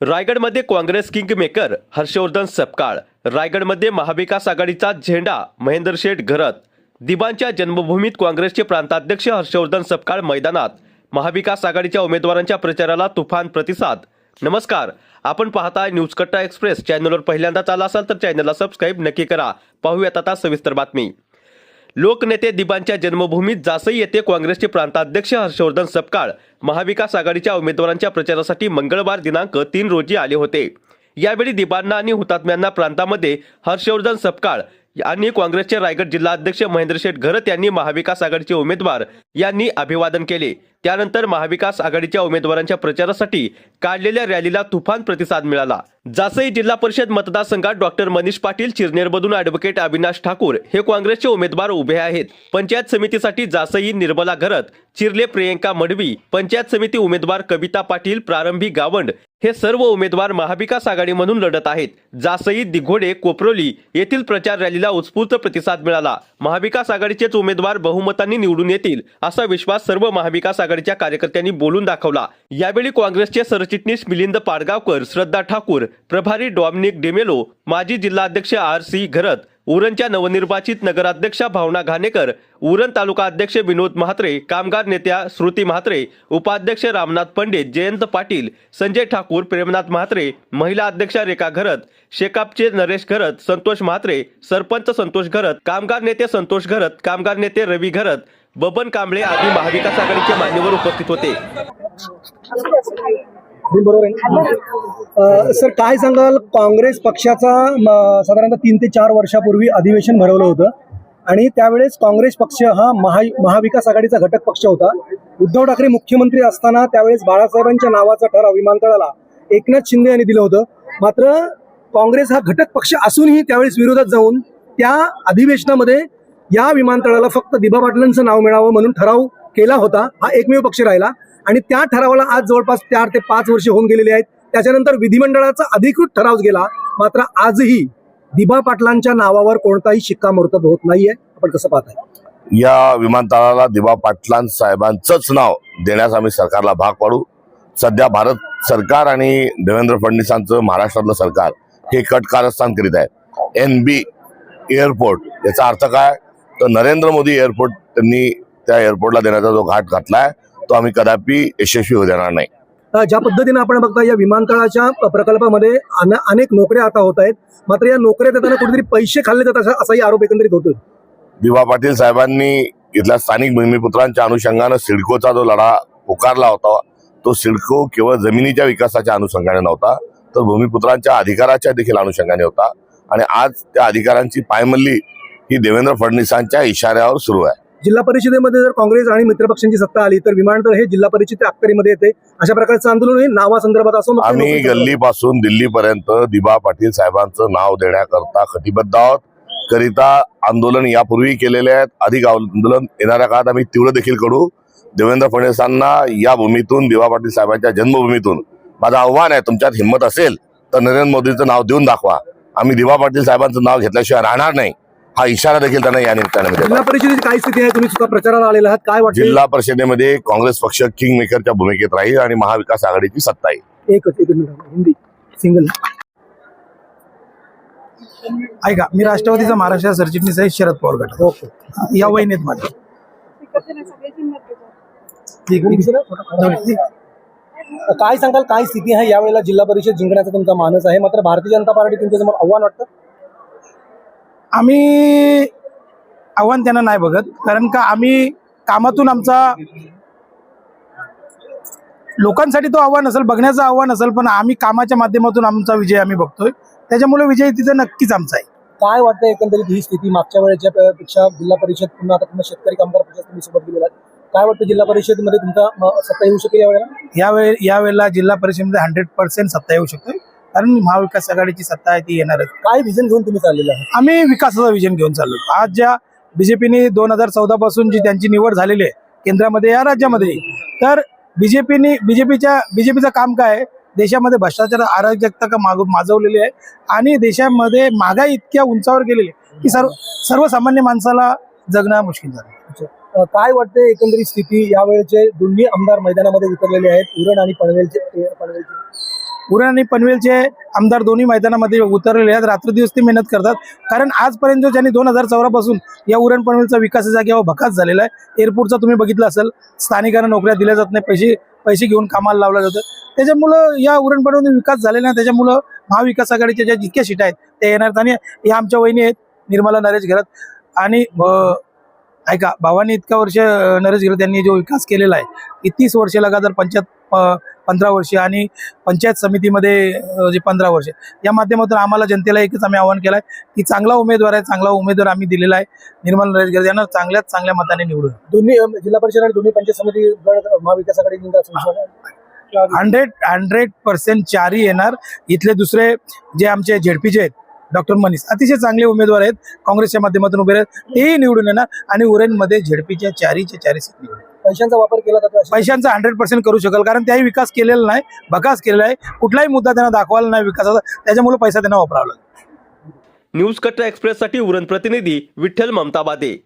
रायगडमध्ये काँग्रेस किंगमेकर हर्षवर्धन सपकाळ, रायगडमध्ये महाविकास आघाडीचा झेंडा महेंद्र शेठ घरत, दिबांच्या जन्मभूमीत काँग्रेसचे प्रांताध्यक्ष हर्षवर्धन सपकाळ मैदानात, महाविकास आघाडीच्या उमेदवारांच्या प्रचाराला तुफान प्रतिसाद. नमस्कार, आपण पाहताय न्यूज कट्टा एक्सप्रेस. चॅनलवर पहिल्यांदाच आला असाल तर चॅनलला सबस्क्राईब नक्की करा. पाहूयात आता सविस्तर बातमी. लोकनेते दिबांच्या जन्मभूमीत जासई येथे काँग्रेसचे प्रांताध्यक्ष हर्षवर्धन सपकाळ महाविकास आघाडीच्या उमेदवारांच्या प्रचारासाठी मंगळवार दिनांक 3 रोजी आले होते. यावेळी दिबांना आणि हुतात्म्यांना प्रांतामध्ये हर्षवर्धन सपकाळ आणि काँग्रेसचे रायगड जिल्हाध्यक्ष महेंद्र शेठ घरत यांनी महाविकास आघाडीचे उमेदवार यांनी अभिवादन केले. त्यानंतर महाविकास आघाडीच्या उमेदवारांच्या प्रचारासाठी काढलेल्या रॅलीला तुफान प्रतिसाद मिळाला. जासई जिल्हा परिषद मतदारसंघात डॉक्टर मनीष पाटील, चिरनेरमधून ॲडव्होकेट अविनाश ठाकूर हे काँग्रेसचे उमेदवार उभे आहेत. पंचायत समितीसाठी जासई निर्मला घरत, चिर्ले प्रियंका मडवी, पंचायत समिती उमेदवार कविता पाटील, प्रारंभी गावंड हे सर्व उमेदवार महाविकास आघाडीमधून लढत आहेत. जासई, दिघोडे, कोपरोली येथील प्रचार रॅलीला उत्स्फूर्त प्रतिसाद मिळाला. महाविकास आघाडीचेच उमेदवार बहुमतांनी निवडून येतील असा विश्वास सर्व महाविकास आघाडीच्या कार्यकर्त्यांनी बोलून दाखवला. यावेळी काँग्रेसचे सरचिटणीस मिलिंद पाडगावकर, श्रद्धा ठाकूर, प्रभारी डॉमिनिक डेमेलो, माजी जिल्हाध्यक्ष RC घरत, उरणच्या नवनिर्वाचित नगराध्यक्षा भावना घाणेकर, उरण तालुका अध्यक्ष विनोद म्हात्रे, कामगार नेत्या श्रुती म्हात्रे, उपाध्यक्ष रामनाथ पंडित, जयंत पाटील, संजय ठाकूर, प्रेमनाथ म्हात्रे, महिला अध्यक्षा रेखा घरत, शेकापचे नरेश घरत, संतोष म्हात्रे, सरपंच संतोष घरत, कामगार नेते संतोष घरत, कामगार नेते रवी घरत, बबन कांबळे आदी महाविकास आघाडीचे मान्यवर उपस्थित होते. बरोबर आहे. सर, काय सांगाल, काँग्रेस पक्षाचा साधारणतः 3 ते 4 वर्षापूर्वी अधिवेशन भरवलं होतं आणि त्यावेळेस काँग्रेस पक्ष हा महाविकास आघाडीचा घटक पक्ष होता. उद्धव ठाकरे मुख्यमंत्री असताना त्यावेळेस बाळासाहेबांच्या नावाचा ठराव विमानतळाला एकनाथ शिंदे यांनी दिलं होतं. मात्र काँग्रेस हा घटक पक्ष असूनही त्यावेळेस विरोधात जाऊन त्या अधिवेशनामध्ये या विमानतळाला फक्त दिबा पाटलांचं नाव मिळावं म्हणून ठराव केला होता. हा एकमेव पक्ष राहिला आणि त्या ठरावाला आज जवळपास 4 ते 5 वर्ष होऊन गेलेली आहेत. त्याच्यानंतर विधिमंडळाचा अधिकृत ठराव गेला, मात्र आजही दिबा पाटलांच्या नावावर कोणताही शिक्कामोर्तब होत नाहीये. आपण कसं पाहताय? या विमानतळाला दिबा पाटलां साहेबांचंच नाव देण्यास आम्ही सरकारला भाग पाडू. सध्या भारत सरकार आणि देवेंद्र फडणवीसांचं महाराष्ट्रातलं सरकार हे कट कारस्थान करीत आहे. NB एअरपोर्ट याचा अर्थ काय, तर नरेंद्र मोदी एअरपोर्ट त्यांनी त्या एअरपोर्टला देण्याचा जो घाट घातलाय तो आम्ही कदापि यशस्वी होऊ देणार नाही. ज्या पद्धतीने आपण बघता या विमानतळाच्या प्रकल्पामध्ये अनेक नोकऱ्या आता होत आहेत, मात्र या नोकऱ्या देताना कुठेतरी पैसे खाल्ले जातात असाही आरोप एकंदरीत होतोय. दिबा पाटील साहेबांनी इथल्या स्थानिक भूमिपुत्रांच्या अनुषंगानं सिडकोचा जो लढा पुकारला होता तो सिडको केवळ जमिनीच्या विकासाच्या अनुषंगाने नव्हता, तर भूमिपुत्रांच्या अधिकाराच्या देखील अनुषंगाने होता. आणि आज त्या अधिकारांची पायमल्ली ही देवेंद्र फडणवीसांच्या इशाऱ्यावर सुरू आहे. जिल्हा परिषदेमध्ये जर काँग्रेस आणि मित्रपक्षांची सत्ता आली तर विमानतळ हे जिल्हा परिषदेच्या अखत्यारीमध्ये येते. अशा प्रकारचं आंदोलन हे नावासंदर्भात असो. आम्ही गल्लीपासून दिल्लीपर्यंत दिबा पाटील साहेबांचं नाव देण्याकरता कटिबद्ध आहोत. करिता आंदोलन यापूर्वी केलेले आहेत, अधिक आंदोलन येणाऱ्या काळात आम्ही तीव्र देखील करू. देवेंद्र फडणवीसांना या भूमीतून, दिबा पाटील साहेबांच्या जन्मभूमीतून माझं आव्हान आहे, तुमच्यात हिंमत असेल तर नरेंद्र मोदीचं नाव देऊन दाखवा. आम्ही दिबा पाटील साहेबांचं नाव घेतल्याशिवाय राहणार नाही, हा इशारा देखील त्यांना या निमित्ताने. जिल्हा परिषदेची काय स्थिती आहे? तुम्ही सुद्धा प्रचाराला आलेला आहात, काय वाटतं? जिल्हा परिषदेमध्ये काँग्रेस पक्ष किंग मेकरच्या भूमिकेत राहील आणि महाविकास आघाडीची सत्ता आहे. एक मिनिट, हिंदी सिंगल. ऐका, मी राष्ट्रवादीचा महाराष्ट्र सरचिटणीस आहे, शरद पवार गट. ओके, या वहिनीत माझ्या काय सांगाल, काय स्थिती आहे यावेळेला? जिल्हा परिषद जिंकण्याचा तुमचा मानस आहे, मात्र भारतीय जनता पार्टी तुमच्यासमोर आव्हान वाटतं? आम्ही आव्हान त्यांना नाही बघत, कारण का आम्ही कामातून आमचा लोकांसाठी तो आव्हान असेल, बघण्याचं आव्हान असेल, पण आम्ही कामाच्या माध्यमातून आमचा विजय आम्ही बघतोय. त्याच्यामुळे विजय तिथं नक्कीच आमचा आहे. काय वाटतं एकंदरीत ही स्थिती? मागच्या वेळेच्या पेक्षा जिल्हा परिषद पुन्हा आता पुन्हा शेतकरी कामगार पक्ष तुम्ही सोबत गेलेला, काय वाटतं जिल्हा परिषदेमध्ये तुमचा सत्ता येऊ शकेल यावेळेला? यावेळेला जिल्हा परिषदेमध्ये 100% सत्ता येऊ शकते, कारण महाविकास आघाडीची सत्ता आहे ती येणारच. काय विजन घेऊन तुम्ही चाललेला आहे? आम्ही विकासाचा विजन घेऊन चाललो. आज ज्या बीजेपीने 2014 पासून जी त्यांची निवड झालेली आहे केंद्रामध्ये या राज्यामध्ये, तर बीजेपीचं काम काय आहे? देशामध्ये भ्रष्टाचार अराजकता माजवलेली आहे आणि देशामध्ये महागाई इतक्या उंचावर गेलेली आहे की सर्वसामान्य माणसाला जगणं मुश्किल झालं. काय वाटते एकंदरीत स्थिती? यावेळेचे दोन्ही आमदार मैदानामध्ये उतरलेले आहेत, उरण आणि पनवेलचे. उरण आणि पनवेलचे आमदार दोन्ही मैदानामध्ये उतरलेले आहेत. रात्रदिवस ते मेहनत करतात. कारण आजपर्यंत जो ज्यांनी 2014 पासून या उरण पनवेलचा विकासाचा किंवा भकास झालेला आहे. एअरपोर्टचा तुम्ही बघितलं असेल, स्थानिकांना नोकऱ्या दिल्या जात नाही, पैसे घेऊन कामाला लावलं जातं. त्याच्यामुळं या उरण पनवेल विकास झालेला आहे. त्याच्यामुळं महाविकास आघाडीच्या ज्या जितक्या सीटा आहेत त्या येणार. आणि या आमच्या वहिनी आहेत निर्मला नरेश घरात. आणि ऐका, भावानी इतका वर्ष नरेश घरात यांनी जो विकास केलेला आहे की 30 वर्ष लगातार, पंचायत 15 वर्ष आणि पंचायत समितीमध्ये जे 15 वर्ष, या माध्यमातून आम्हाला जनतेला एकच आम्ही आवाहन केलं आहे की चांगला उमेदवार आहे, चांगला उमेदवार आम्ही दिलेला आहे. निर्मला नरेश घरात यांना चांगल्यात चांगल्या मताने निवडून दोन्ही जिल्हा परिषद आणि दोन्ही पंचायत समिती गण महाविकास आघाडी जिंकणार असं विश्वास आहे. 100% चारही येणार. इथले दुसरे जे आमचे झेडपीचे आहेत डॉक्टर मनीष, अतिशय चांगले उमेदवार आहेत, काँग्रेसच्या माध्यमातून उभे आहेत, तेही निवडून येणार. आणि उरणमध्ये झेडपीच्या चारी सीट निवडून. पैशांचा वापर केला जातो अशा- पैशांचा 100% करू शकेल, कारण त्याही विकास केलेला नाही, भकास केलेला आहे. कुठलाही मुद्दा त्यांना दाखवायला नाही विकासाचा, त्याच्यामुळे पैसा त्यांना वापरावा लागेल. न्यूज कट्टा एक्सप्रेससाठी उरण प्रतिनिधी विठ्ठल ममताबादे.